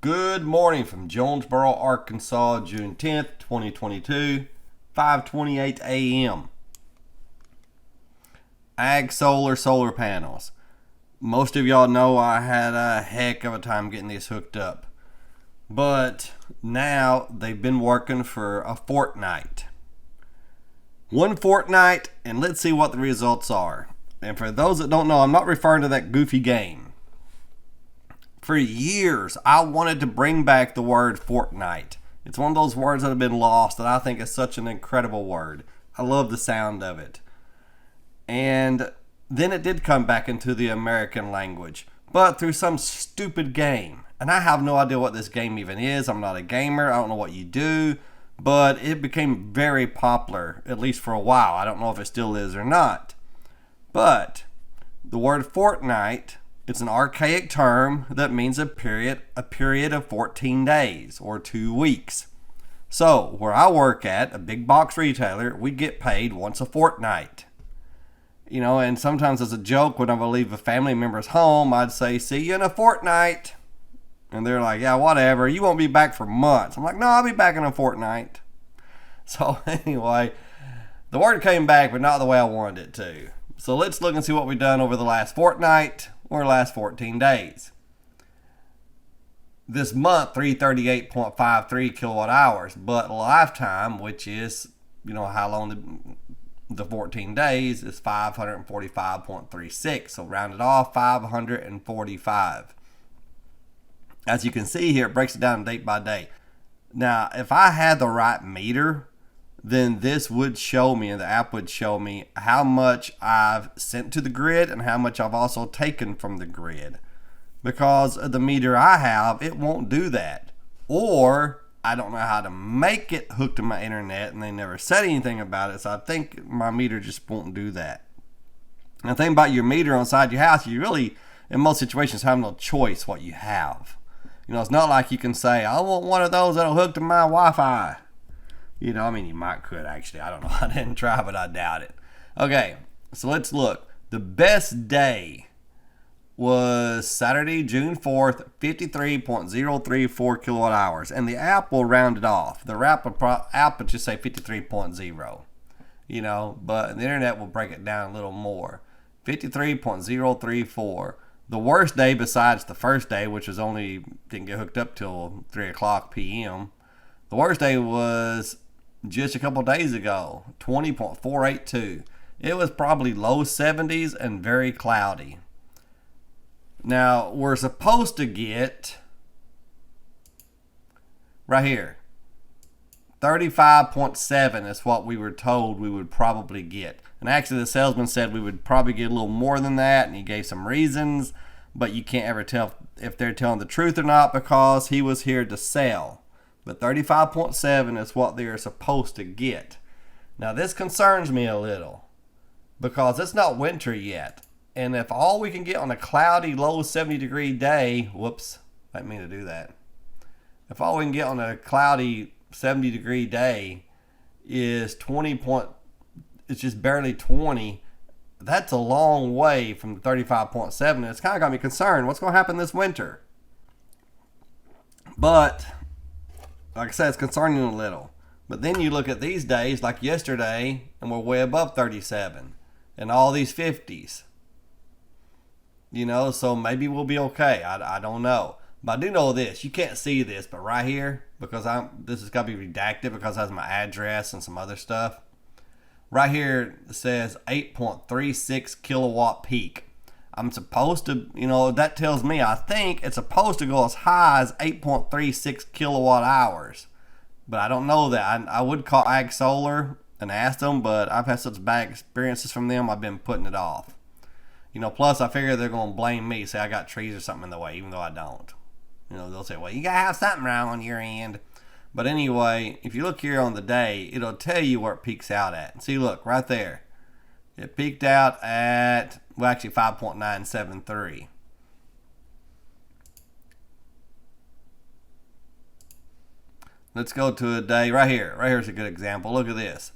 Good morning from Jonesboro, Arkansas, June 10th, 2022, 5:28 a.m. Ag solar panels. Most of y'all know I had a heck of a time getting these hooked up. But now they've been working for a fortnight. One fortnight, and let's see what the results are. And for those that don't know, I'm not referring to that goofy game. For years, I wanted to bring back the word Fortnite. It's one of those words that have been lost, and I think it's such an incredible word. I love the sound of it. And then it did come back into the American language, but through some stupid game. And I have no idea what this game even is. I'm not a gamer. I don't know what you do. But it became very popular, at least for a while. I don't know if it still is or not. But the word Fortnite, it's an archaic term that means a period of 14 days or 2 weeks. So, where I work at, a big box retailer, we get paid once a fortnight. You know, and sometimes as a joke, when I would leave a family member's home, I'd say, "See you in a fortnight." And they're like, "Yeah, whatever. You won't be back for months." I'm like, "No, I'll be back in a fortnight." So anyway, the word came back, but not the way I wanted it to. So let's look and see what we've done over the last fortnight or last 14 days. This month, 338.53 kilowatt hours, but lifetime, which is, how long the 14 days, is 545.36. So round it off, 545. As you can see here, it breaks it down day by day. Now, if I had the right meter, then this would show me, and the app would show me how much I've sent to the grid and how much I've also taken from the grid. Because of the meter I have, it won't do that. Or I don't know how to make it hook to my internet, and they never said anything about it, so I think my meter just won't do that. And the thing about your meter inside your house, you really, in most situations, have no choice what you have. It's not like you can say, "I want one of those that'll hook to my Wi-Fi." You might could actually. I don't know. I didn't try, but I doubt it. Okay, so let's look. The best day was Saturday, June 4th, 53.034 kilowatt hours. And the app will round it off. The app would just say 53.0. But the internet will break it down a little more. 53.034. The worst day besides the first day, which was didn't get hooked up till 3 o'clock p.m. The worst day was just a couple days ago, 20.482. It was probably low 70s and very cloudy. Now, we're supposed to get, right here, 35.7 is what we were told we would probably get. And actually, the salesman said we would probably get a little more than that, and he gave some reasons, but you can't ever tell if they're telling the truth or not because he was here to sell. But 35.7 is what they are supposed to get. Now, this concerns me a little because it's not winter yet. And if all we can get on a cloudy, low 70-degree day, whoops, I didn't mean to do that. If all we can get on a cloudy 70-degree day is it's just barely 20, that's a long way from the 35.7. It's kind of got me concerned. What's going to happen this winter? But like I said, it's concerning a little. But then you look at these days, like yesterday, and we're way above 37. And all these 50s. So maybe we'll be okay. I don't know. But I do know this. You can't see this, but right here, because this has got to be redacted because it has my address and some other stuff. Right here it says 8.36 kilowatt peak. I'm supposed to, that tells me I think it's supposed to go as high as 8.36 kilowatt hours. But I don't know that. I would call Ag Solar and ask them, but I've had such bad experiences from them, I've been putting it off. Plus I figure they're going to blame me, say I got trees or something in the way, even though I don't. They'll say, "Well, you got to have something wrong on your end." But anyway, if you look here on the day, it'll tell you where it peaks out at. See, look, right there. It peaked out at, actually 5.973. Let's go to a day right here. Right here's a good example. Look at this.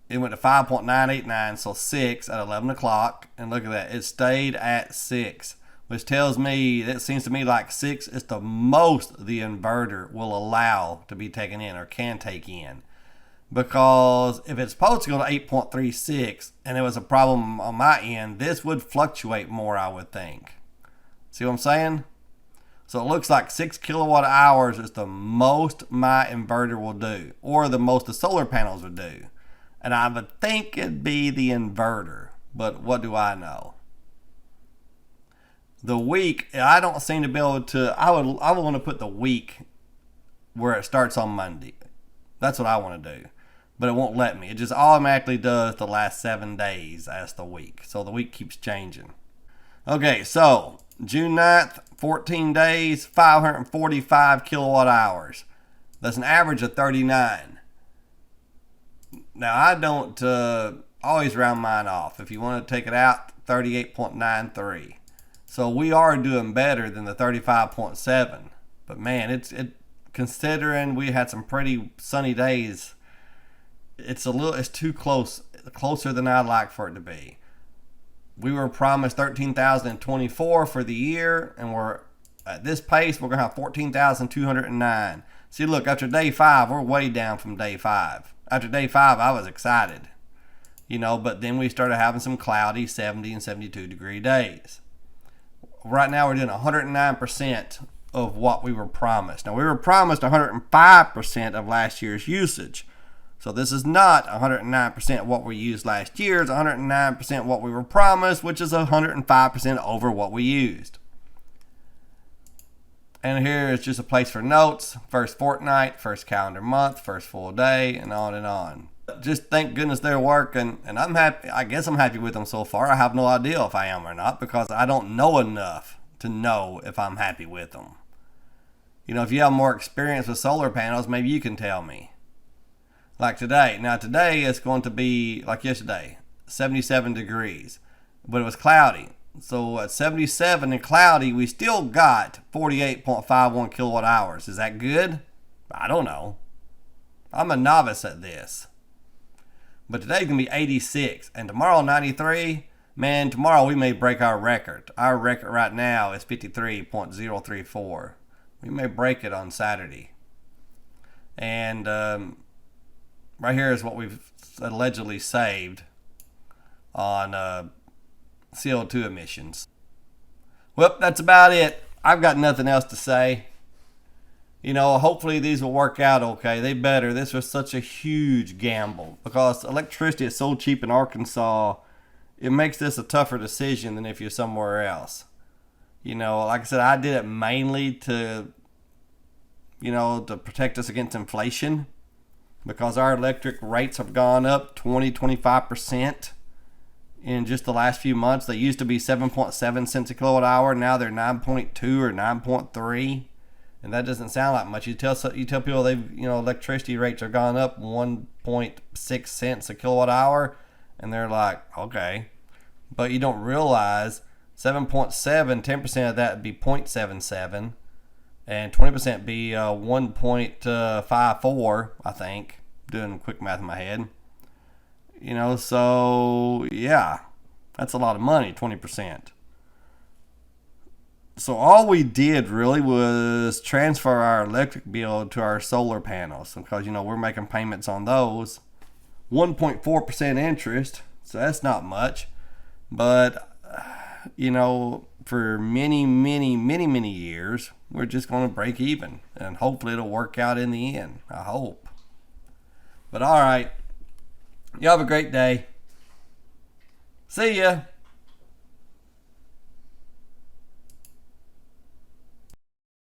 It went to 5.989, so 6 at 11 o'clock. And look at that. It stayed at 6. which tells me, it seems to me like 6 is the most the inverter will allow to be taken in or can take in. Because if it's supposed to go to 8.36 and it was a problem on my end, this would fluctuate more, I would think. See what I'm saying? So it looks like 6 kilowatt hours is the most my inverter will do, or the most the solar panels would do. And I would think it'd be the inverter, but what do I know? The week, I don't seem to be able to, I would want to put the week where it starts on Monday. That's what I want to do. But it won't let me. It just automatically does the last 7 days as the week. So the week keeps changing. Okay, so June 9th, 14 days, 545 kilowatt hours. That's an average of 39. Now, I don't always round mine off. If you want to take it out, 38.93. So we are doing better than the 35.7. But man, it considering we had some pretty sunny days, it's too closer than I'd like for it to be. We were promised 13,024 for the year, and we're at this pace, we're going to have 14,209. See, look, after day 5, we're way down from day 5. After day 5, I was excited, but then we started having some cloudy 70 and 72 degree days. Right now, we're doing 109% of what we were promised. Now, we were promised 105% of last year's usage. So this is not 109% what we used last year. It's 109% what we were promised, which is 105% over what we used. And here is just a place for notes. First fortnight, first calendar month, first full day, and on and on. Just thank goodness they're working, and I'm happy. I guess I'm happy with them so far. I have no idea if I am or not, because I don't know enough to know if I'm happy with them. If you have more experience with solar panels, maybe you can tell me. Like today. Now today it's going to be like yesterday, 77 degrees. But it was cloudy. So at 77 and cloudy, we still got 48.51 kilowatt hours. Is that good? I don't know. I'm a novice at this. But today's going to be 86. And tomorrow 93. Man, tomorrow we may break our record. Our record right now is 53.034. We may break it on Saturday. And right here is what we've allegedly saved on CO2 emissions. Well, that's about it. I've got nothing else to say. Hopefully these will work out okay. They better. This was such a huge gamble because electricity is so cheap in Arkansas. It makes this a tougher decision than if you're somewhere else. Like I said, I did it mainly to protect us against inflation. Because our electric rates have gone up 20-25% in just the last few months. They used to be 7.7 cents a kilowatt hour. Now they're 9.2 or 9.3. And that doesn't sound like much. You tell people electricity rates have gone up 1.6 cents a kilowatt hour. And they're like, okay. But you don't realize 7.7, 10% of that would be 0.77. And 20% be 1.54, I think. Doing quick math in my head. So yeah, that's a lot of money, 20%. So all we did really was transfer our electric bill to our solar panels because, we're making payments on those. 1.4% interest, so that's not much. But, for many years, we're just going to break even. And hopefully it'll work out in the end. I hope. But all right. You have a great day. See ya.